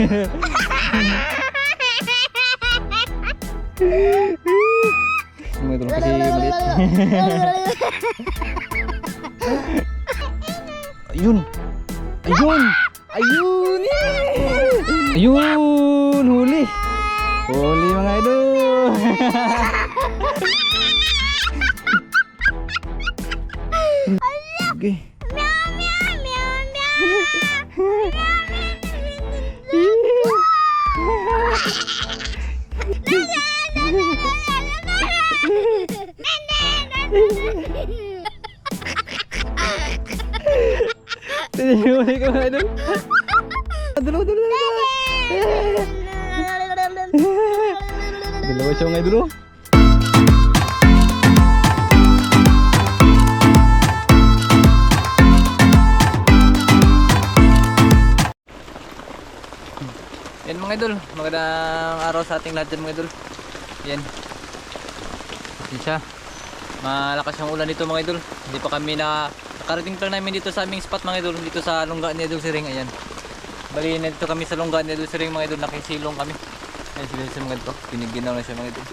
Mga idol kasi maliit. Ayun. Ayun. Ayun. Ayun, huli. Huli mga idol. Okay. Tinihuli ko mga idol. Dalawa. Dalawa siya mga idol. Yan mga idol, magandang araw sa ating lahat dyan mga idol. Yan. Yan siya. Malakas yung ulan dito mga idol. Hindi pa kami nakarating pa namin dito sa aming spot mga idol. Dito sa lungga ni Idol Siring. Ayan. Bali na dito kami sa lungga ni Idol Siring mga idol. Nakisilong kami. Ayan sila mga idol. Giniginaw na siya mga idol.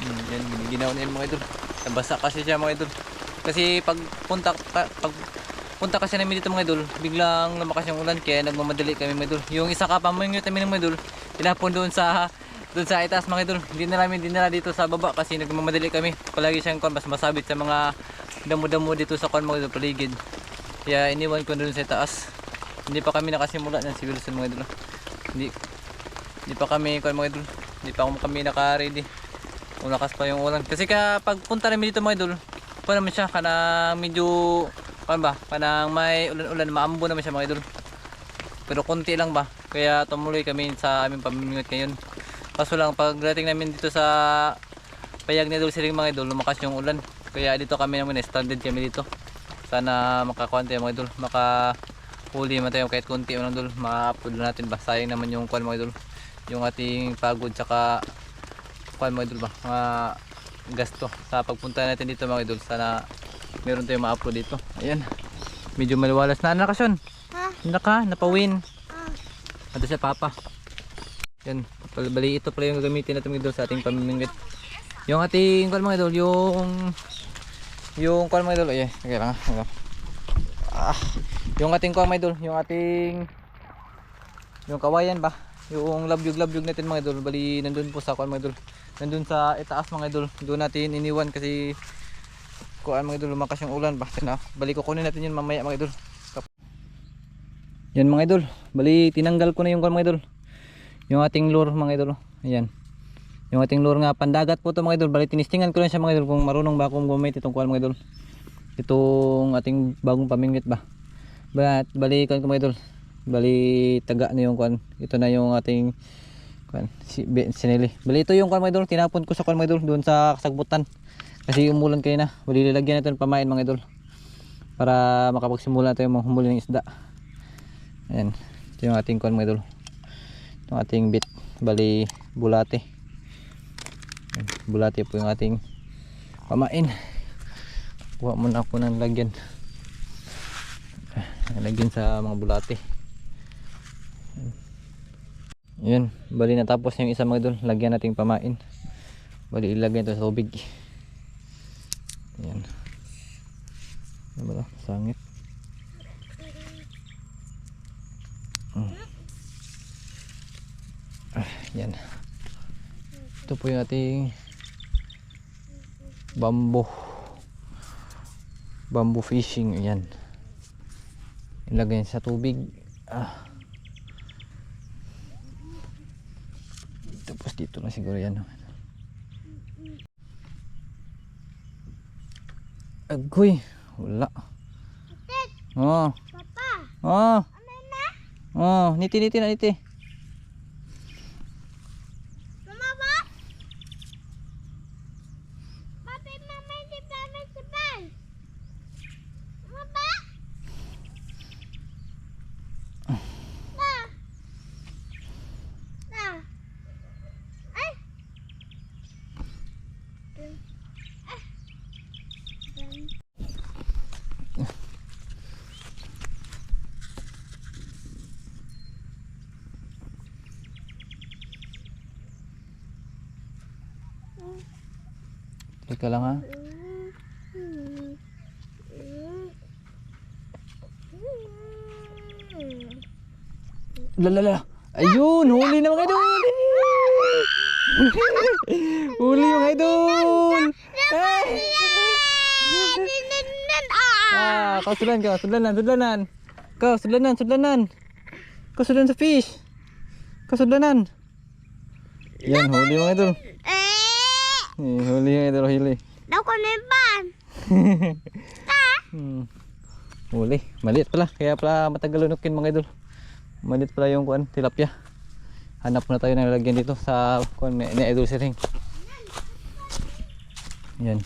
Yan, giniginaw na yun mga idol. Nabasa kasi siya mga idol. Kasi pag punta kasi namin dito mga idol, biglang lumakas yung ulan kaya nagmamadali kami mga idol. Yung isa kapamangyo namin mga idol, tinapon doon sa itaas mga idol. Hindi na namin dinala dito sa baba kasi nagmamadali kami. Palagi siyang mas masabit sa mga damo-damo dito sa mga idol paligid. Kaya iniwan ko doon sa itaas. Hindi pa kami nakasimula ng sibilison mga idol. Hindi pa kami mga idol. Hindi pa kami naka-ready. Ulakas pa yung ulan. Kasi kapag punta namin dito mga idol, pa naman siya kana medyo kanang may ulan-ulan, maambo naman siya mga idol. Pero konti lang ba. Kaya tumuloy kami sa aming pamimingot ngayon. Kaso lang pagdating namin dito sa payag ni Idol Siring mga idol, lumakas yung ulan. Kaya dito kami naman, stranded kami dito. Sana makakuha tayo mga idol, makahuli man tayo kahit konti mga idol, ma-upload natin ba. Sayang naman yung kuan mga idol, yung ating pagod tsaka kuan mga idol ba, mga gasto sa pagpunta natin dito mga idol. Sana meron tayong ma-upload dito. Ayan, medyo maliwalas na nakasyon. Napawin. Ito siya papa. Yan, bali ito pala yung gagamitin natin mga idol sa ating pamimingwit. Yung ating kuan mga idol, yung kuan mga idol, ay okay lang yung ating kuan mga idol, yung kawayan ba, yung labyog natin mga idol, bali nandun po sa kuan mga idol, nandun sa itaas mga idol. Doon natin iniwan kasi kuan mga idol, lumakas yung ulan ba. Bali kukunin natin yun mamaya mga idol. Yan mga idol, bali tinanggal ko na yung kuan mga idol, yung ating lure mga idol. Ayan, yung ating lure nga pandagat po to mga idol. Bali tinistingan ko lang siya mga idol kung marunong ba akong gumamit itong kuan mga idol, itong ating bagong pamingwit ba. Bali kuan ko mga idol, bali taga na yung kuan. Ito na yung ating kuan sinili. Bali ito yung kuan mga idol, tinapon ko sa kuan mga idol doon sa kasagbutan kasi umulan kayo na. Bali lalagyan natin pamain mga idol para makapagsimula tayo manghumuli ng isda. Ayan, ito yung ating kuan mga idol, itong ating bit, bali bulate. Ayan, bulate po yung ating pamain. Kuha muna ako ng lagyan sa mga bulate. Ayan, bali natapos yung isa mga idol, lagyan nating pamain. Bali ilagay ito sa tubig. Ayan, ano ba ito? Sangit. Yan, ito po yung ating bamboo fishing. Ayan, ilagay sa tubig. Tapos dito na siguro yan. Agoy, wala. Oh papa, oh niti na niti. Teka lang ha. Lalala. Ayun, huli na mga idol. Huli mga idol. Sudlanan ka, sudlanan. Sudlanan sa fish. Sudlanan. Yan, huli mga idol. Huli mga idol, huli. Ako neban. Huli, maliit pala. Kaya pala matagal lunukin mga idol. Maliit pala yung kuan, tilapia. Hanap na tayo ng lalagyan dito sa kuan ni Idol Siring. Yan.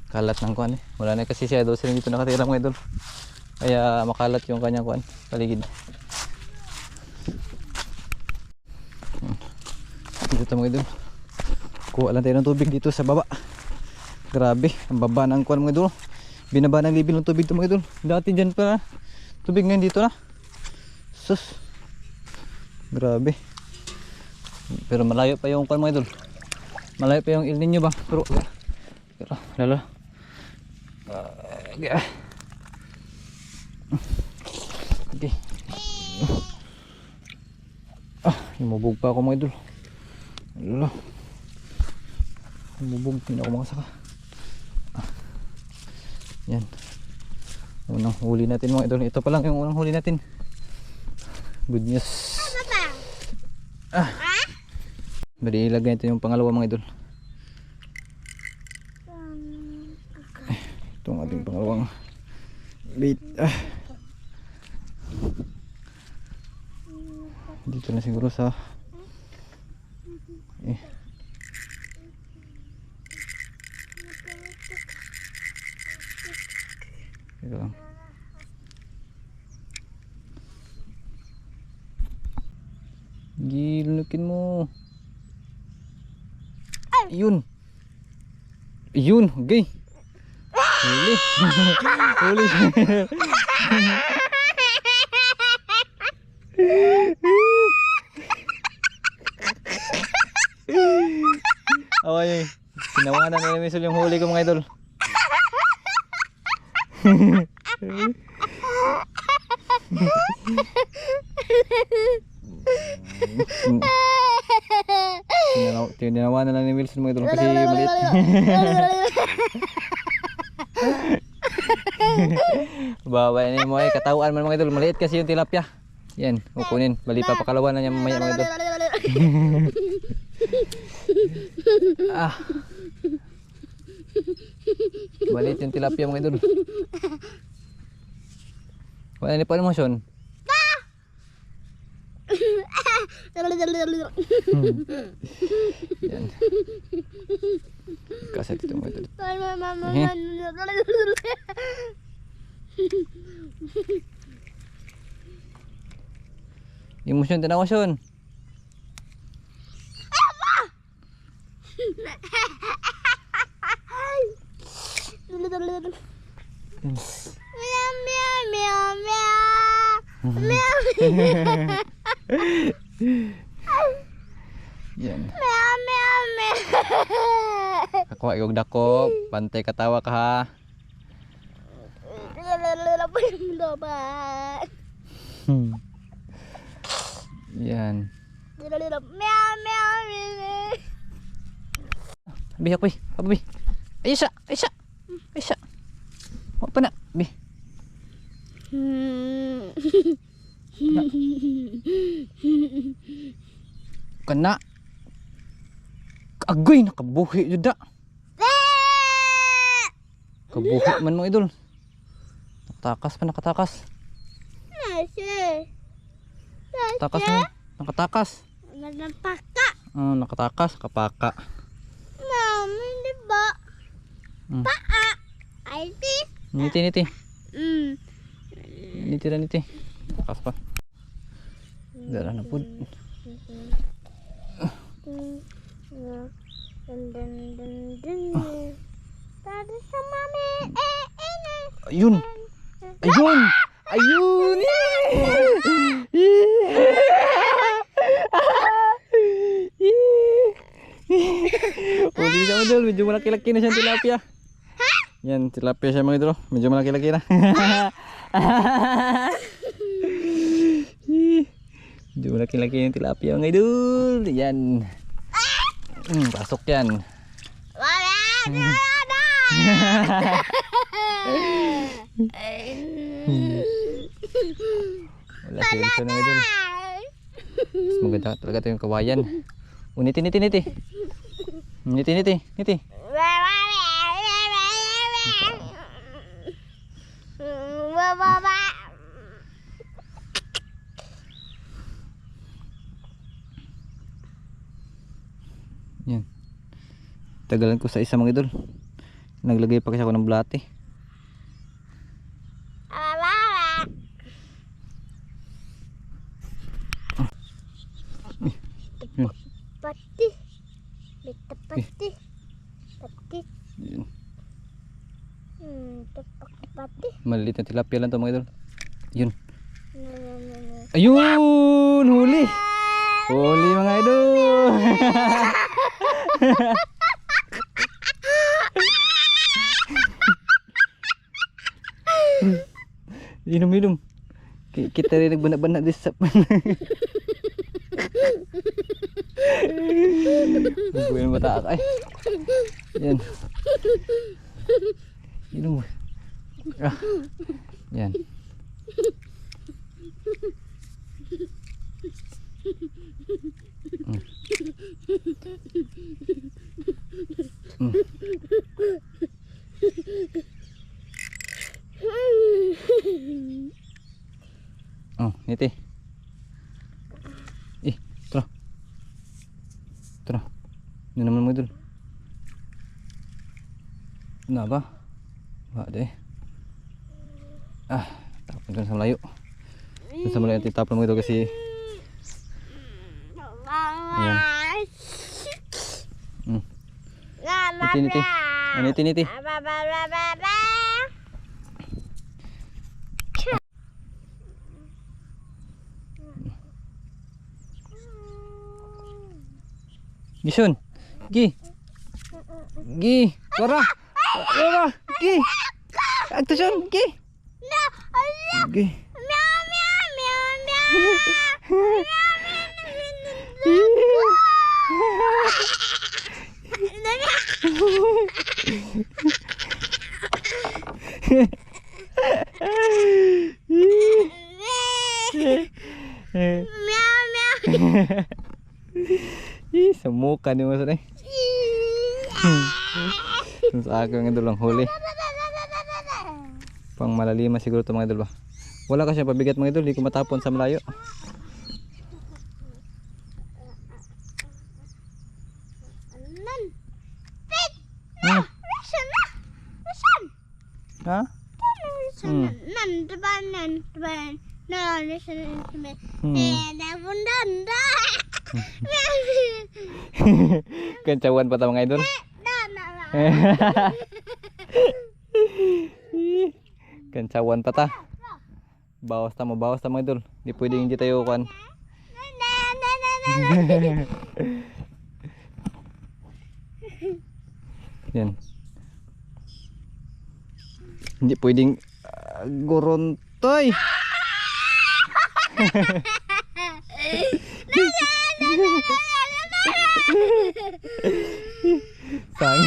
Kalat ng kuan eh. Wala na kasi si Idol Siring dito nakatira mga idol. Kaya makalat yung kanyang kuan, paligid. Dito mga idol. Kuha lang tayo ng tubig dito sa baba. Grabe, ang baba ng kuan mga idol. Binaba ng level ng tubig ito mga idol. Dati dyan pa tubig, ngayon dito na. Sus. Grabe. Pero malayo pa yung kuan mga idol. Malayo pa yung El Nino ba? Pero lalo. Okay. Lumubog pa ako mga idol. Lalo. Lumubog, hindi ako makasaka. Yan. Unang huli natin mga idol. Ito pa lang yung unang huli natin. Good news. Bali ilagay natin yung pangalawa mga idol. Itong ating pangalawang bait. Dito na siguro sa ito lang. Gilunukin mo. Yun. Yun, okay. Huli. Huli. Away, sinawanan na namin yung huli ko mga idol. Tinawanan na ni Wilson mga idol kasi maliit. Bawa ni mo ay katawan man mga idol, maliit kasi yung tilapia. Yan, kukunin. Bali pa pakalawa na niya mamaya mga idol. Maliit yung tilapia mga idol. Wala ni pa emosyon. Yan. Kaset ito mga idol. Emosyon, tinawasyon. Meow meow meow meow. Yan. Meow meow meow. Ako ay dako, pantay katawa ka ha. Yan. Meow meow meow. Bi ako eh. Abi. Aysa, aysa. Aysa. Wa pa na, bi. Kana. Agoy nakabuhi jud da. Kabuhi man mo idol. Nakatakas pa, nakatakas. Takas mo. Nakatakas. Nakapaka. Nakatakas, kapaka. Mami, di ba? Paa. Ay, di. Niti, niti. Niti na niti. Takas pa. Dala na po. Tadi sa mami. Ayun. Ayun. Ayun. Uli medyo malaki-laki na siyang tilapia. Yan, tilapia siya mga idol. Medyo malaki-laki na. Medyo malaki-laki yung tilapia mga idol. Yan. Pasok yan. Wala si Wilson mga idol. Mas maganda talaga ito yung kawayan. Niti. Niti. Yan. Tagalan ko sa isa mga idol. Naglagay pa kasi ako ng blate. Pati. Bita pati. Pati. Yan. Pati. Maliliit na tilapia lang to mga idol. Yun. Ayun! Huli! Huli mga idol! Minum. Kita rin nagbana-bana di sa bubuhin mata ay. Yan. Minum. Yan. Oh, niti. Tara. Yun naman mo idol. Na ba? Deh. Tapon dun sa malayo. Dun sa malayo titapon mo ito kasi ayan. Niti. Niti. Gison. Gi. Tara. Gi. Agtason. Gi. Gi. Semuka ni mas ni. Sa akin ng idol ang huli. Pang malaliman siguro ito mga idol ba. Wala kasi pabigat mga idol, di ko matapon sa malayo. Ha? Kencawan pa ta mga idol. Kencawan pa ta. Bawas ta mga idol. Di pwedeng hindi tayo kan. Yan. Hindi pwedeng gorontoy. Sang.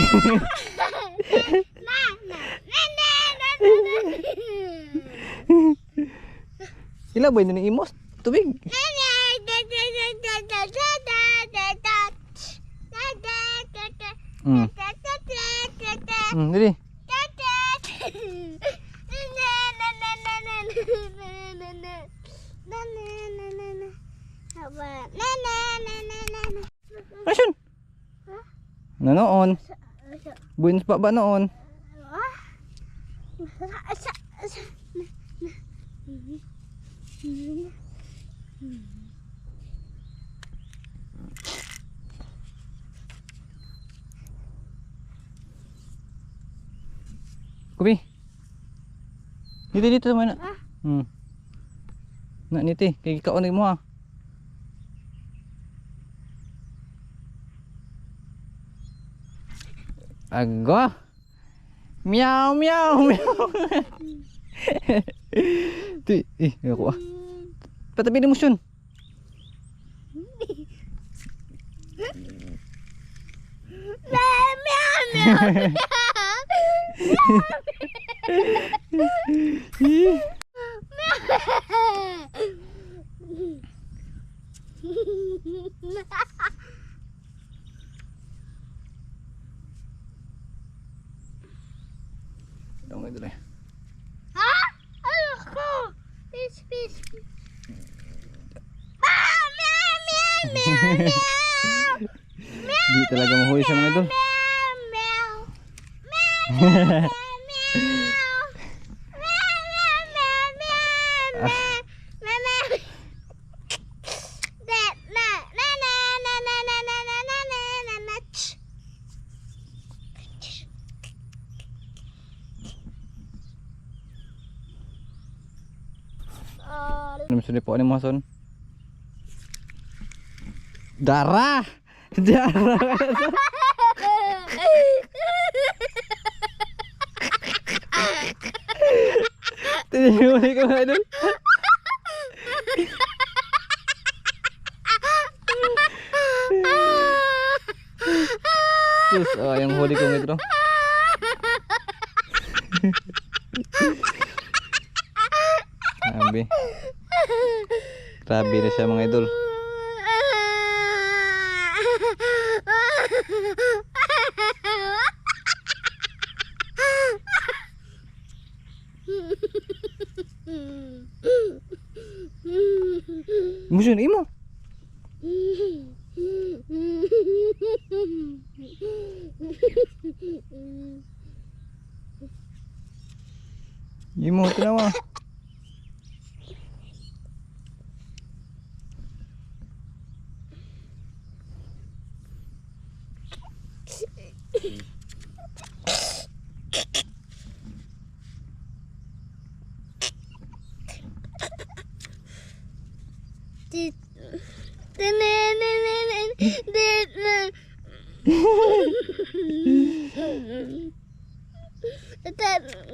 Ila ba ini imos tubig? Dili. Asun? Nanoon. Buins pa ba noon? Kubi. Dito mana? Nak niti, kay kaon mo ha. Agwa. Meow meow meow. Ti, ako ah. Patabi mo siyon. Dong ito na. Ha? Ayoko. Peace, peace. Di talaga mahuli siya mga idol. Meow. Ano sulit po ano mga son? Darah. Darah. Tinihuli ko mga idol. Sus, oh, yung huli ko mga idol. Grabe. Grabe na siya mga idol. Musuh imo. Imo tinawa.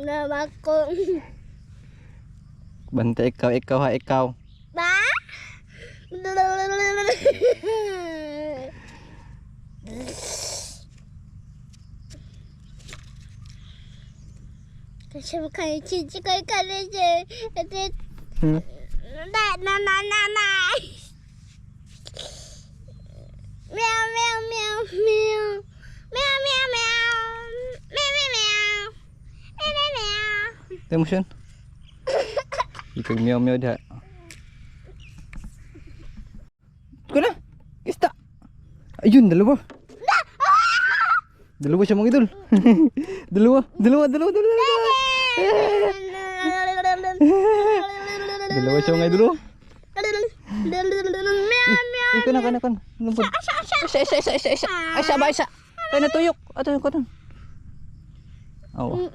Nama ko. Banta ikaw ha ikaw. Ba? Kasi makanya cici kay kalije. Na. Meow meow meow meow. Meow meow meow. Meow meow meow. Meow meow. Temo siyon. Ikag meow meow dah. Kuna? Ista. Ayun dalawa. Dalawa siya mga idol. Dalawa. Dalawa siya mga idol. Ikaw na. Lumpod. Isa. Kaya natuyok. Ato ko na. Oo.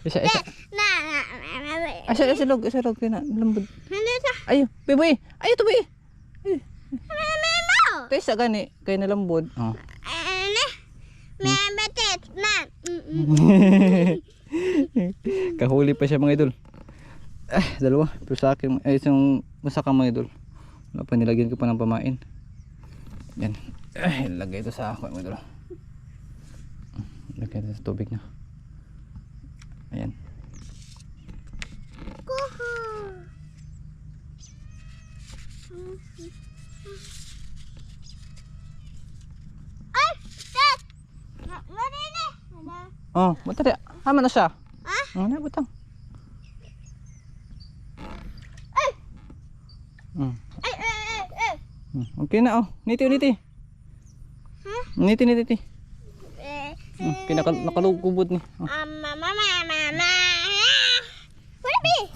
Isa. Asa log kaya na lumpod. Ayo, biboy. Ayo to boy. Tesa gani kaya na lambod. Oh. Kahuli pa siya mga idol. Dalawa. Pero sa akin, isang masaka mga idol. Wala pa, nilagyan ko pa ng pamain. Yan. Ilagay ito sa ako mga idol. Ilagay ito sa tubig na. Ayan. Oh, buta dia. Hama na siya. Oh, na butang. Okay na oh. Niti. Niti. Nakalugubod ni. Oh. Mama. Where be?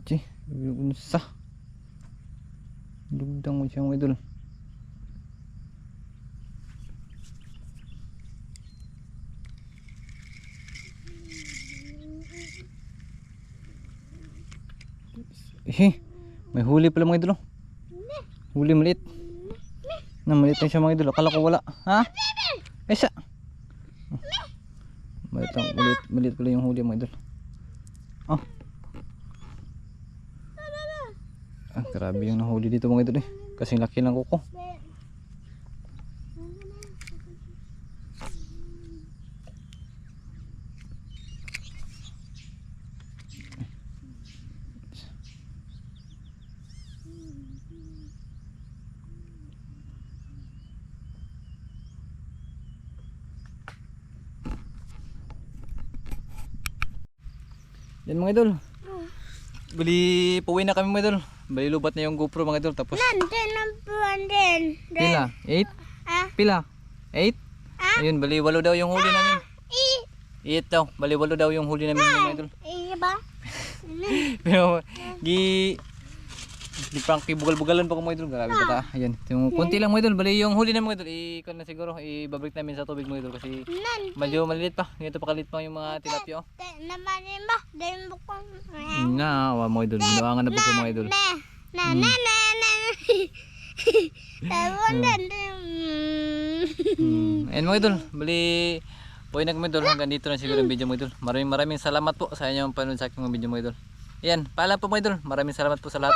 Ji, unsa? Dugdang mo siya mga idol. May huli pala mga idol. Oh. Huli maliit. Maliit lang siya mga idol. Akala ko wala. Ha? Isa. Maliit pala yung huli mga idol. Oh. Grabe yung nahuli dito mga idol eh. Kasing laki ng kuko. Yan mga idol. Bali, pauwi na kami mga idol. Bali, lubat na yung GoPro mga idol. Tapos, Nandun ang buwan din. pila? 8? Ah? Pila? 8? Ayun, bali, 8 daw yung huli namin. 8 daw. Bali, 8 daw yung huli namin mga idol. Ba? Pero, di prank bugal-bugalan pa ko mga idol. Grabe ba ta? Ayan. Yung konti lang mga idol. Bali, yung huli namin mga idol. Ikon na siguro. Ibabalik namin sa tubig mga idol. Kasi, medyo malilit pa. Ganito pa kalit pa yung mga tilapia. Oh. Namanin ba? Dahil mo kong... Awa mga idol. Binuangan na po mga idol. Na. Tawon na. Ayan mga idol. Bali, buhay na kami idol. Hanggang dito na siguro yung video mga idol. Maraming salamat po sa inyong panood sa aking mga video mga idol. Ayan, paalam po mga idol. Maraming salamat po sa lahat.